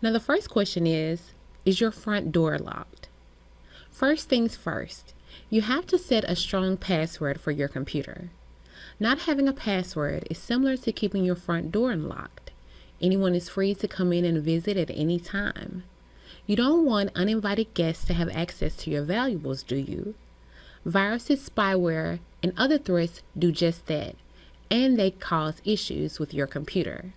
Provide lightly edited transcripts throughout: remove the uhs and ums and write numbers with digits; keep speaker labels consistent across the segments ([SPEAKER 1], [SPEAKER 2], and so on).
[SPEAKER 1] Now, the first question is your front door locked? First things first, you have to set a strong password for your computer. Not having a password is similar to keeping your front door unlocked. Anyone is free to come in and visit at any time. You don't want uninvited guests to have access to your valuables, do you? Viruses, spyware, and other threats do just that, and they cause issues with your computer.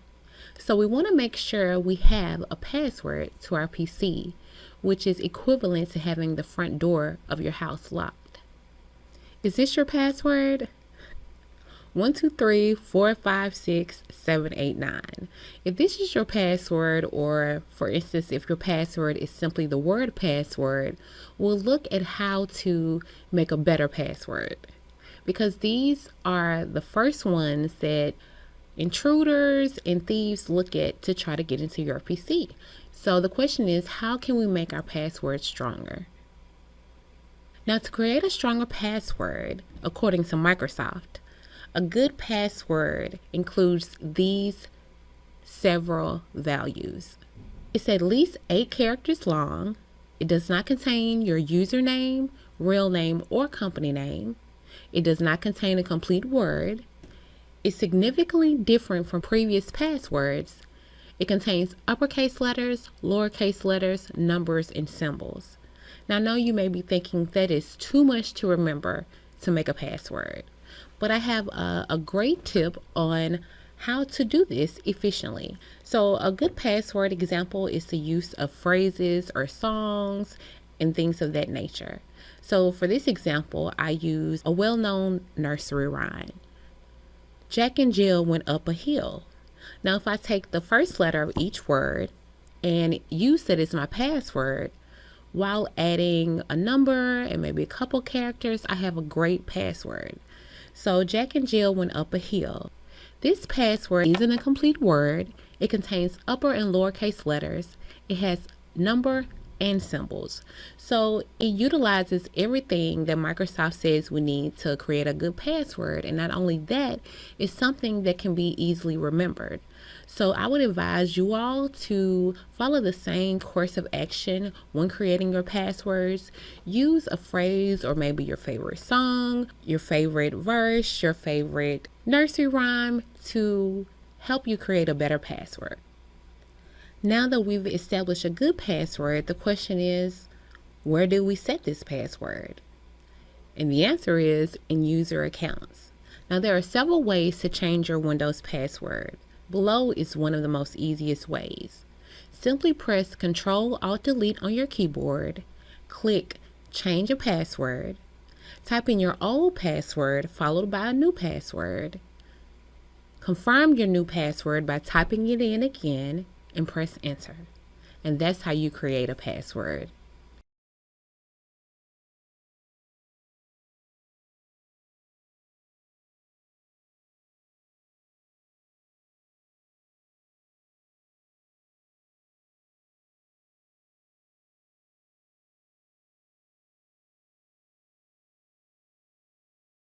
[SPEAKER 1] So we want to make sure we have a password to our PC, which is equivalent to having the front door of your house locked. Is this your password? 123456789. If this is your password, or for instance, if your password is simply the word password, we'll look at how to make a better password, because these are the first ones that intruders and thieves look at to try to get into your PC. So the question is, how can we make our password stronger? Now, to create a stronger password, according to Microsoft, a good password includes these several values. It's at least 8 characters long. It does not contain your username, real name, or company name. It does not contain a complete word. It's significantly different from previous passwords. It contains uppercase letters, lowercase letters, numbers, and symbols. Now, I know you may be thinking that is too much to remember to make a password, but I have a great tip on how to do this efficiently. So a good password example is the use of phrases or songs and things of that nature. So for this example, I use a well-known nursery rhyme. Jack and Jill went up a hill. Now, if I take the first letter of each word and use it as my password, while adding a number and maybe a couple characters, I have a great password. So Jack and Jill went up a hill. This password isn't a complete word. It contains upper and lowercase letters. It has number and symbols. So it utilizes everything that Microsoft says we need to create a good password. And not only that, it's something that can be easily remembered. So I would advise you all to follow the same course of action when creating your passwords. Use a phrase or maybe your favorite song, your favorite verse, your favorite nursery rhyme to help you create a better password. Now that we've established a good password, the question is, where do we set this password? And the answer is in user accounts. Now, there are several ways to change your Windows password. Below is one of the most easiest ways. Simply press Ctrl-Alt-Delete on your keyboard, click Change a Password, type in your old password followed by a new password, confirm your new password by typing it in again, and press Enter. And that's how you create a password.